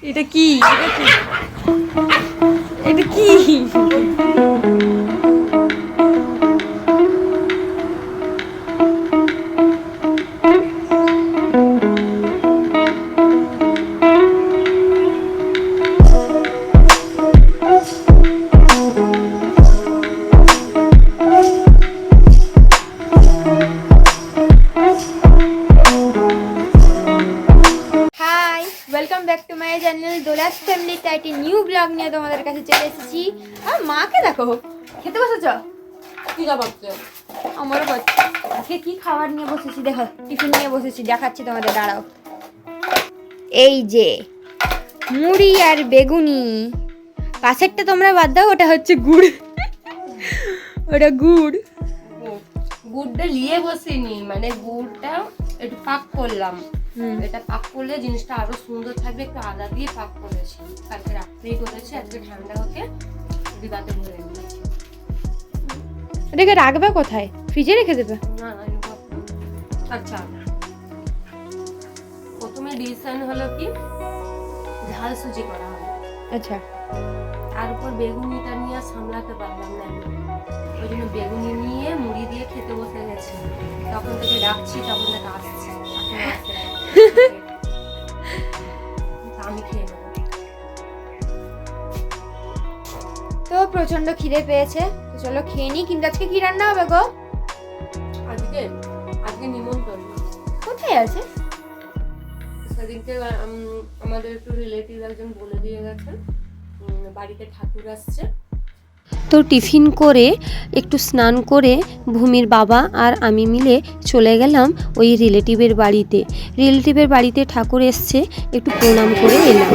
এটা কি এটা কি welcome back to my channel Dola's family. তাই একটি নিউ ব্লগ নিয়ে তোমাদের কাছে চলে এসেছি। আর মাকে দেখো খেতে বসেছ? কি খাচ্ছে? আমারও বলছে আজকে কি খাবার নিয়ে বসেছি, দেখো টিফিন নিয়ে বসেছি, দেখাচ্ছি তোমাদের, দাঁড়াও। এই যে মুড়ি আর বেগুনি, পাশেরটা তোমরা বাদ দাও, ওটা হচ্ছে গুড়। ওটা গুড়, গুড়টা নিয়ে বসিনি, মানে গুড়টা একটু পাক করলাম। এটা পাক করলে জিনিসটা আরো সুন্দর থাকবে, একটু আদা দিয়ে পাক করেছি, কালকে রাত্রেই করেছি, আজকে ঠান্ডা হতে ডিবাতে ভরে নিয়েছি। এটাকে রাখবে কোথায়? ফ্রিজে রেখে দেবে? না আচ্ছা, প্রথমে ডিসিশন হলো কি ঝাল সুজি করা হবে। আচ্ছা, তার উপর বেগুনিটা নিয়ে সামলাতে পারলাম না, ওই জন্য বেগুনি নিয়ে মুড়ি দিয়ে খেতে বসে গেছি। তখন থেকে ডাকছি, তখন থেকে আসছে, আমি খেয়ে নেবো। তো প্রচন্ড খিদে পেয়েছে, তো চলো খেয়ে নিই। কিন্তু আজকে কি রান্না হবে গো? আজকে নিমন্ত্রণ। কোথায় আছে? সেদিনকে আমাদের একটু রিলেটিভ একজন বলে দিয়ে গেছেন বাড়িতে ঠাকুর আসছে। তো টিফিন করে একটু স্নান করে ভূমির বাবা আর আমি মিলে চলে গেলাম ওই রিলেটিভের বাড়িতে ঠাকুর এসছে, একটু প্রণাম করে এলাম।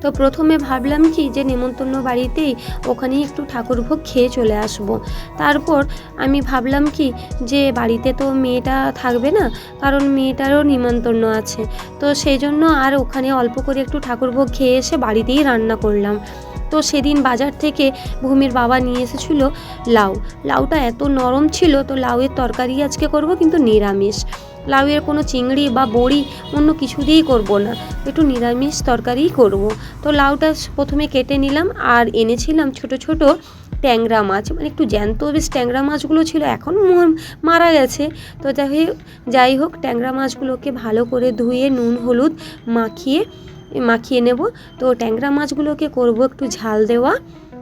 তো প্রথমে ভাবলাম কি যে নেমন্তন্ন বাড়িতেই ওখানেই একটু ঠাকুরভোগ খেয়ে চলে আসব। তারপর আমি ভাবলাম কি যে বাড়িতে তো মেয়েটা থাকবে না, কারণ মেয়েটারও নিমন্ত্রণ আছে, তো সেই জন্য আর ওখানে অল্প করে একটু ঠাকুরভোগ খেয়ে এসে বাড়িতেই রান্না করলাম। তো সেদিন বাজার থেকে ভূমির বাবা নিয়ে এসেছিলো লাউটা এত নরম ছিল, তো লাউয়ের তরকারি আজকে করব, কিন্তু নিরামিষ। লাউয়ের কোনো চিংড়ি বা বড়ি অন্য কিছু দিয়েই করব না, একটু নিরামিষ তরকারিই করব। তো লাউটা প্রথমে কেটে নিলাম, আর এনেছিলাম ছোট ছোট ট্যাংরা মাছ, মানে একটু জ্যান্ত বেশ ট্যাংরা মাছগুলো ছিল, এখন মারা গেছে। তো যাই হোক ট্যাংরা মাছগুলোকে ভালো করে ধুয়ে নুন হলুদ মাখিয়ে নেব। তো ট্যাংরা মাছগুলোকে করব একটু ঝাল দেওয়া,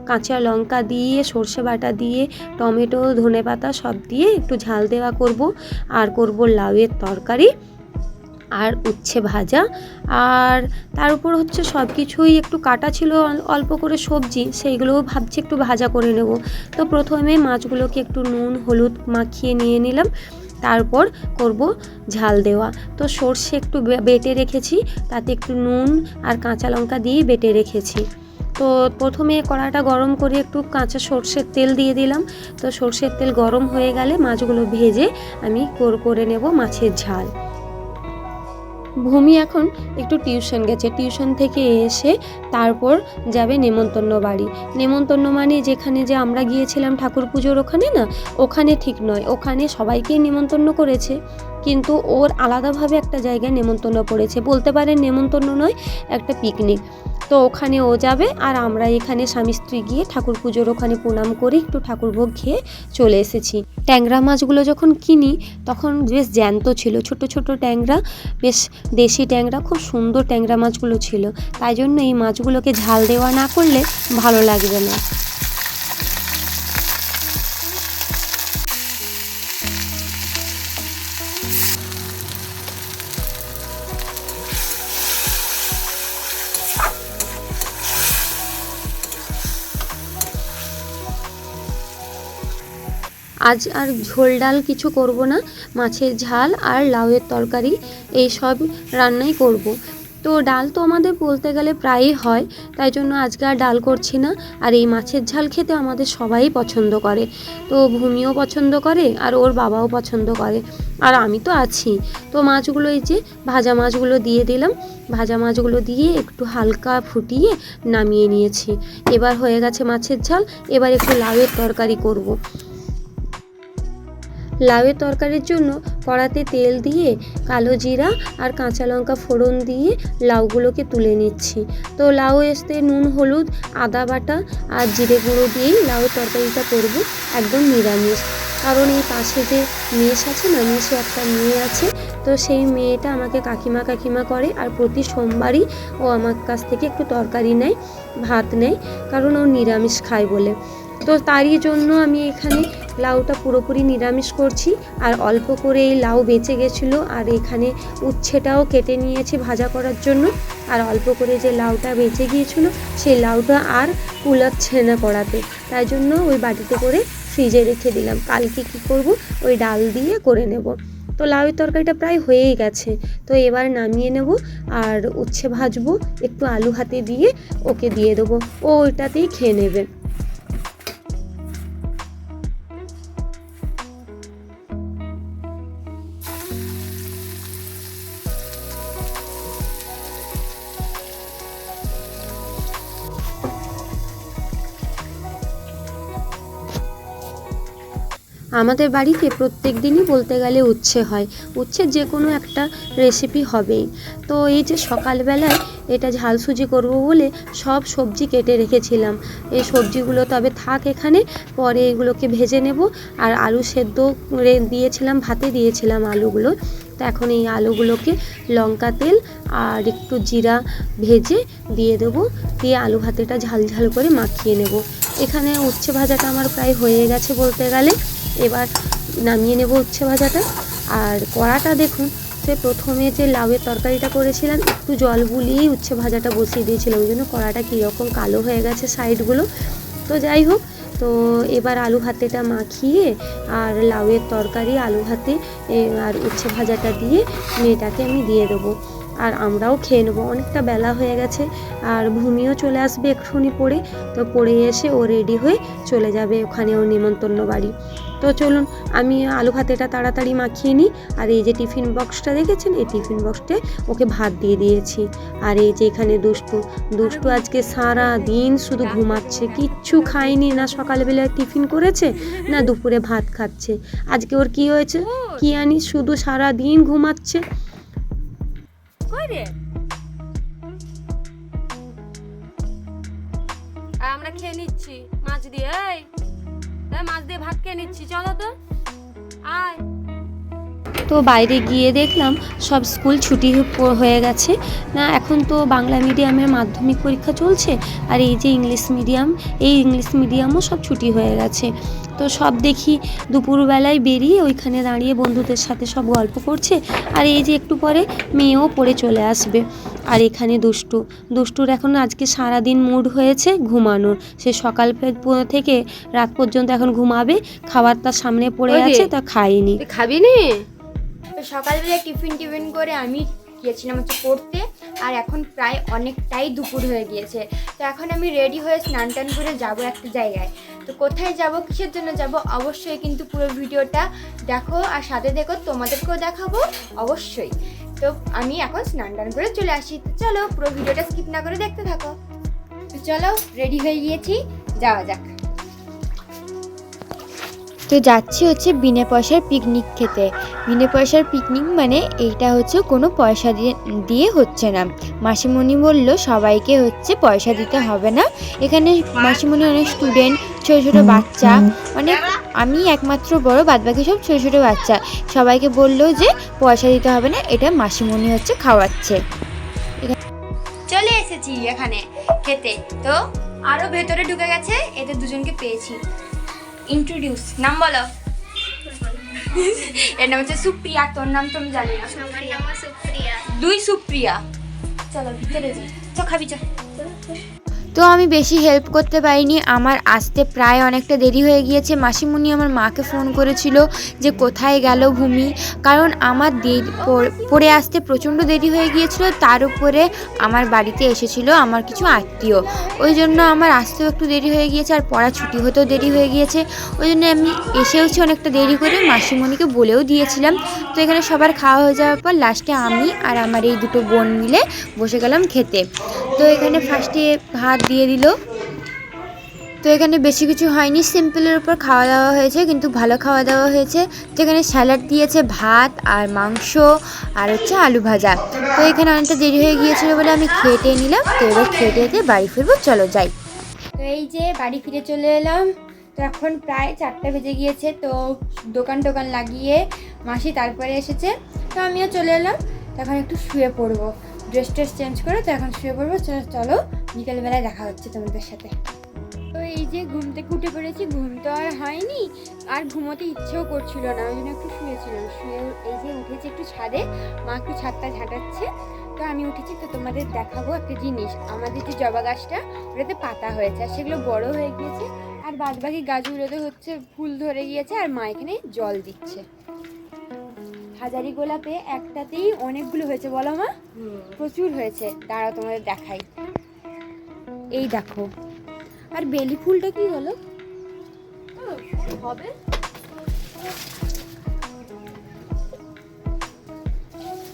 কাঁচা লঙ্কা দিয়ে, সর্ষে বাটা দিয়ে, টমেটো ধনেপাতা সব দিয়ে একটু ঝাল দেওয়া করব। আর করব লাউয়ের তরকারি আর উচ্ছে ভাজা, আর তার উপর হচ্ছে সব কিছুই একটু কাটা ছিল, অল্প করে সবজি, সেইগুলোও ভাবছি একটু ভাজা করে নেব। তো প্রথমে মাছগুলোকে একটু নুন হলুদ মাখিয়ে নিয়ে নিলাম, তারপর করব ঝাল দেওয়া। তো সর্ষে একটু বেটে রেখেছি, তাতে একটু নুন আর কাঁচা লঙ্কা দিয়ে বেটে রেখেছি। তো প্রথমে কড়াটা গরম করে একটু কাঁচা সর্ষের তেল দিয়ে দিলাম। তো সর্ষের তেল গরম হয়ে গেলে মাছগুলো ভেজে আমি করে নেব মাছের ঝাল। ভূমি এখন একটু টিউশন গেছে, টিউশন থেকে এসে তারপর যাবে নেমন্তন্ন বাড়ি। নেমন্তন্ন মানে যেখানে যে আমরা গিয়েছিলাম ঠাকুর পুজোর ওখানে না, ওখানে ঠিক নয়, ওখানে সবাইকেই নেমন্তন্ন করেছে, কিন্তু ওর আলাদাভাবে একটা জায়গায় নেমন্তন্ন পড়েছে, বলতে পারেন নেমন্তন্ন নয়, একটা পিকনিক। তো ওখানে ও যাবে, আর আমরা এখানে স্বামী স্ত্রী গিয়ে ঠাকুর পুজোর ওখানে প্রণাম করে একটু ঠাকুরভোগ খেয়ে চলে এসেছি। ট্যাংরা মাছগুলো যখন কিনি তখন বেশ জ্যান্ত ছিল, ছোট ছোট ট্যাংরা, বেশ দেশি ট্যাংরা, খুব সুন্দর ট্যাংরা মাছগুলো ছিল, তাই জন্য এই মাছগুলোকে ঝাল দেওয়া না করলে ভালো লাগবে না। আজ আর ঝোল ডাল কিছু করব না, মাছের ঝাল আর লাউয়ের তরকারি এই সব রান্নাই করব। তো ডাল তো আমাদের বলতে গেলে প্রায়ই হয়, তাই জন্য আজকে আর ডাল করছি না। আর এই মাছের ঝাল খেতে আমাদের সবাই পছন্দ করে, তো ভূমিও পছন্দ করে আর ওর বাবাও পছন্দ করে, আর আমি তো আছি। তো মাছগুলো এই যে ভাজা মাছগুলো দিয়ে দিলাম, ভাজা মাছগুলো দিয়ে একটু হালকা ফুটিয়ে নামিয়ে নিয়েছি। এবার হয়ে গেছে মাছের ঝাল, এবার একটু লাউয়ের তরকারি করব। লাউয়ের তরকারির জন্য কড়াতে তেল দিয়ে কালো জিরা আর কাঁচা লঙ্কা ফোড়ন দিয়ে লাউগুলোকে তুলে নিচ্ছি। তো লাউ এসতে নুন হলুদ আদা বাটা আর জিরে গুঁড়ো দিয়েই লাউয়ের তরকারিটা করব, একদম নিরামিষ। কারণ এই পাশে যে মেস আছে না, মেসে একটা মেয়ে আছে, তো সেই মেয়েটা আমাকে কাকিমা করে আর প্রতি সোমবারই ও আমার কাছ থেকে একটু তরকারি নেয়, ভাত নেয়, কারণ ও নিরামিষ খায় বলে। তো তারই জন্য আমি এখানে লাউটা পুরোপুরি নিরামিষ করছি। আর অল্প করে এই লাউ বেঁচে গেছিলো, আর এখানে উচ্ছেটাও কেটে নিয়েছি ভাজা করার জন্য। আর অল্প করে যে লাউটা বেঁচে গিয়েছিলো সেই লাউটা আর কুলাচ্ছে না কড়াতে, তাই জন্য ওই বাটিতে করে ফ্রিজে রেখে দিলাম। কালকে কি করব, ওই ডাল দিয়ে করে নেব। তো লাউয়ের তরকারিটা প্রায় হয়েই গেছে, তো এবার নামিয়ে নেব আর উচ্ছে ভাজবো, একটু আলু হাতে দিয়ে ওকে দিয়ে দেবো, ও ওইটাতেই খেয়ে নেবে। আমাদের বাড়িতে প্রত্যেক দিনই বলতে গেলে উচ্ছে হয়, উচ্ছের যে কোনো একটা রেসিপি হবেই। তো এই যে সকালবেলায় এটা ঝাল সুজি করব বলে সব সবজি কেটে রেখেছিলাম। এই সবজিগুলো তবে থাক এখানে, পরে এগুলোকে ভেজে নেব। আর আলু সেদ্ধ দিয়েছিলাম, ভাতে দিয়েছিলাম আলুগুলো। তো এখন এই আলুগুলোকে লঙ্কা তেল আর একটু জিরা ভেজে দিয়ে দেবো, দিয়ে আলু ভাতেটা ঝাল ঝাল করে মাখিয়ে নেব। এখানে উচ্ছে ভাজাটা আমার প্রায় হয়ে গেছে বলতে গেলে, এবার নামিয়ে নেব উচ্ছে ভাজাটা। আর কড়াটা দেখুন, সে প্রথমে যে লাউয়ের তরকারিটা করেছিলাম একটু জল বুলিয়েই উচ্ছে ভাজাটা বসিয়ে দিয়েছিলাম, ওই জন্য কড়াটা কীরকম কালো হয়ে গেছে সাইডগুলো। তো যাই হোক, তো এবার আলু ভাতেটা মাখিয়ে আর লাউয়ের তরকারি আলু ভাতে আর উচ্ছে ভাজাটা দিয়ে মেয়েটাকে আমি দিয়ে দেবো, আর আমরাও খেয়ে নেবো। অনেকটা বেলা হয়ে গেছে, আর ভূমিও চলে আসবে এক্ষুনি পড়ে, তো পড়ে এসে ও রেডি হয়ে চলে যাবে ওখানে ওর নিমন্ত্রণ বাড়ি। তো চলুন আমি আলু ভাতেটা তাড়াতাড়ি মাখিয়ে নিই। আর এই যে টিফিন বক্সটা দেখেছেন, এই টিফিন বক্সে ওকে ভাত দিয়ে দিয়েছি। আর এই যে এখানে দুষ্টু আজকে সারা দিন শুধু ঘুমাচ্ছে, কিচ্ছু খায়নি, না সকালবেলায় টিফিন করেছে না দুপুরে ভাত খাচ্ছে। আজকে ওর কি হয়েছে কি জানি, শুধু সারা দিন ঘুমাচ্ছে। আমরা খেয়ে নিচ্ছি মাছ দিয়ে, মাছ দিয়ে ভাত খেয়ে নিচ্ছি, চলো তো আয়। তো বাইরে গিয়ে দেখলাম সব স্কুল ছুটি হয়ে গেছে না, এখন তো বাংলা মিডিয়ামের মাধ্যমিক পরীক্ষা চলছে, আর এই যে ইংলিশ মিডিয়ামও সব ছুটি হয়ে গেছে। তো সব দেখি দুপুরবেলায় বেরিয়ে ওইখানে দাঁড়িয়ে বন্ধুদের সাথে সব গল্প করছে। আর এই যে একটু পরে মেয়েও পড়ে চলে আসবে। আর এখানে দুষ্টুর এখন আজকে সারাদিন মুড হয়েছে ঘুমানোর, সে সকাল থেকে রাত পর্যন্ত এখন ঘুমাবে। খাবার তার সামনে পড়ে আছে, তা খাইনি। খাবি নি? তো সকালবেলা টিফিন করে আমি গিয়েছিলাম হচ্ছে পড়তে, আর এখন প্রায় অনেকটাই দুপুর হয়ে গিয়েছে। তো এখন আমি রেডি হয়ে স্নান টান করে যাবো একটা জায়গায়। তো কোথায় যাব, কিসের জন্য যাব, অবশ্যই কিন্তু পুরো ভিডিওটা দেখো আর সাথে দেখো, তোমাদেরকেও দেখাবো অবশ্যই। তো আমি এখন স্নান টান করে চলে আসি। তো চলো পুরো ভিডিওটা স্কিপ না করে দেখতে থাকো। তো চলো রেডি হয়ে গিয়েছি, যাওয়া যাক। তো যাচ্ছি হচ্ছে বিনা পয়সার পিকনিক খেতে। বিনা পয়সার পিকনিক মানে এইটা হচ্ছে কোনো পয়সা দিয়ে হচ্ছে না। মাসিমণি বলল সবাইকে হচ্ছে পয়সা দিতে হবে না, এখানে মাসিমণি অনেক স্টুডেন্ট, ছোটো ছোটো বাচ্চা, অনেক, আমি একমাত্র বড়, বাদবাকি সব ছোটো ছোটো বাচ্চা, সবাইকে বললো যে পয়সা দিতে হবে না, এটা মাসিমণি হচ্ছে খাওয়াচ্ছে। চলে এসেছি এখানে খেতে। তো আরও ভেতরে ঢুকে গেছে, এদের দুজনকে পেয়েছি। ইন্ট্রোডিউস, নাম বলো। এর নাম হচ্ছে সুপ্রিয়া, তোর নাম তো আমি জানি না। দুই সুপ্রিয়া, চলো ভিতরে যাই, চ খাবি চ। তো আমি বেশি হেল্প করতে পারিনি, আমার আসতে প্রায় অনেকটা দেরি হয়ে গিয়েছে। মাসিমণি আমার মাকে ফোন করেছিল যে কোথায় গেল ভূমি, কারণ আমার পড়ে আসতে প্রচণ্ড দেরি হয়ে গিয়েছিল। তার উপরে আমার বাড়িতে এসেছিল আমার কিছু আত্মীয়, ওই জন্য আমার আসতেও একটু দেরি হয়ে গিয়েছে, আর পড়া ছুটি হতেও দেরি হয়ে গিয়েছে। ওই জন্য আমি এসেওছি অনেকটা দেরি করে, মাসিমণিকে বলেও দিয়েছিলাম। তো এখানে সবার খাওয়া হয়ে যাওয়ার পর লাস্টে আমি আর আমার এই দুটো বোন মিলে বসে গেলাম খেতে। তো এখানে ফার্স্টে ভাত দিয়ে দিল, তো এখানে বেশি কিছু হয়নি, সিম্পলের উপর খাওয়া দাওয়া হয়েছে, কিন্তু ভালো খাওয়া দাওয়া হয়েছে। তো এখানে স্যালাড দিয়েছে, ভাত আর মাংস আর হচ্ছে আলু ভাজা। তো এখানে অনেকটা দেরি হয়ে গিয়েছিল বলে আমি খেয়ে নিলাম। তো এবার খেয়ে বাড়ি ফিরবো, চলো যাই। তো এই যে বাড়ি ফিরে চলে এলাম। তো এখন প্রায় 4টা বেজে গিয়েছে। তো দোকান লাগিয়ে মাসি তারপরে এসেছে। তো আমিও চলে এলাম। তো এখন একটু শুয়ে পড়বো, ড্রেস চেঞ্জ করে। তো এখন শুয়ে পড়বো। চলো বিকেলবেলায় দেখা হচ্ছে তোমাদের সাথে। তো এই যে ঘুম থেকে উঠে পড়েছি, ঘুম তো আর হয়নি, আর ঘুমোতে ইচ্ছেও করছিল না, ওই জন্য একটু শুয়েছিলাম। শুয়ে এই যে উঠেছি একটু ছাদে, মা একটু ছাদটা ঝাঁটাচ্ছে। তো আমি উঠেছি। তো তোমাদের দেখাবো একটা জিনিস, আমাদের যে জবা গাছটা ওটাতে পাতা হয়েছে আর সেগুলো বড় হয়ে গিয়েছে, আর বাদবাকি গাছগুলোতে হচ্ছে ফুল ধরে গিয়েছে, আর মা এখানে জল দিচ্ছে। হাজারি গোলাপে একটাতেই অনেকগুলো হয়েছে, বলো মা? প্রচুর হয়েছে, দাঁড়াও তোমাদের দেখাই। এই দেখো। আর বেলি ফুলটা কি হলো? হবে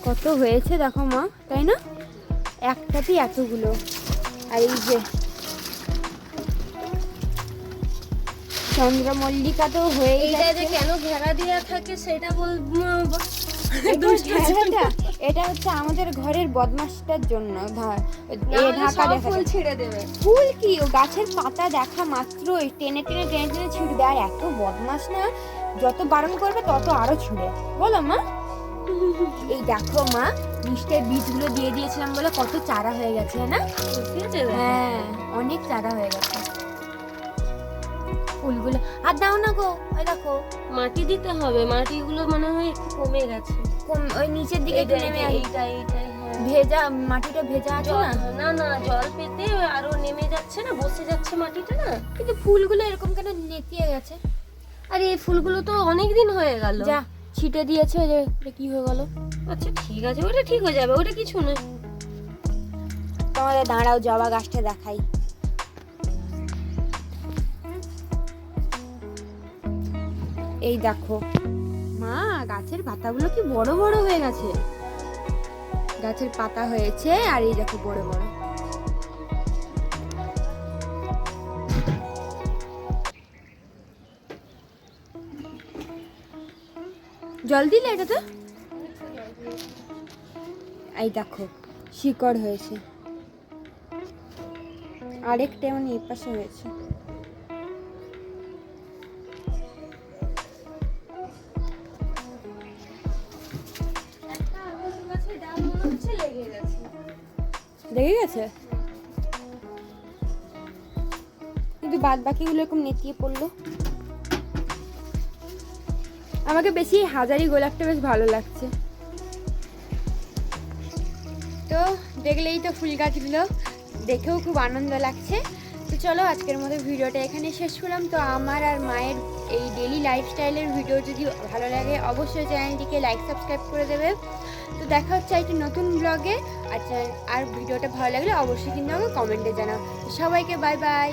কত হয়েছে দেখো মা, তাই না? একটাতেই এতগুলো। আর এই যে চন্দ্রমল্লিকা তো হয়ে এইটা যে কেন ঘেরা দেওয়া থাকে সেটা এটা হচ্ছে আমাদের ঘরের বদমাশটার জন্য ঢাকা দেখা ফুল ছিঁড়ে দেবে। ফুল কি, ও গাছের পাতা দেখা মাত্রই টেনে ছিঁড়বে। আর এত বদমাশ না, যত বারণ করবে তত আরো ছুঁড়ে, বলো মা? এই দেখো মা, মিষ্টির বীজগুলো দিয়ে দিয়েছিলাম বলে কত চারা হয়ে গেছে না? হ্যাঁ, অনেক চারা হয়ে গেছে ফুলগুলো। আর দাও না গো, ওই দেখো মাটি দিতে হবে, মাটিগুলো মনে হয় একটু কমে গেছে। ওই নিচের দিকে একটু নেমে এইটাই ভেজা, মাটিটা ভেজা আছে না? না জল পেতে আরো নেমে যাচ্ছে না, বসে যাচ্ছে মাটিটা না। কিন্তু ফুলগুলো এরকম কেন নেতিয়ে গেছে? আরে এই ফুলগুলো তো অনেক দিন হয়ে গেল। যা ছিটে দিয়েছে, যে এটা কি হয়ে গেল? আচ্ছা ঠিক আছে, ওটা ঠিক হয়ে যাবে, ওটা কিছু না। তোমাদের দাঁড়াও, জবা গাছটা দেখাই। এই দেখো মা, গাছের পাতাগুলো কি বড় বড় হয়ে গেছে। গাছের পাতা হয়েছে, আর এই দেখো বড় বড়। জল দিলে এটাতে? এই দেখো শিকড় হয়েছে, আরেকটা এমন এই পাশে হয়েছে। লেগে গেছে, কিন্তু বাদ বাকিগুলো এরকম নেতিয়ে পড়লো। আমাকে বেশি হাজারি গোলাপটা বেশ ভালো লাগছে। তো দেখলেই তো ফুল গাছগুলো দেখেও খুব আনন্দ লাগছে। তো চলো আজকের মতো ভিডিওটা এখানে শেষ করলাম। তো আমার আর মায়ের এই ডেলি লাইফস্টাইলের ভিডিও যদি ভালো লাগে অবশ্যই চ্যানেলটিকে লাইক সাবস্ক্রাইব করে দেবে। তো দেখা হচ্ছে একটি নতুন ব্লগে। আর ভিডিওটা ভালো লাগলে অবশ্যই কিন্তু আমাকে কমেন্টে জানাও। সবাইকে বাই বাই।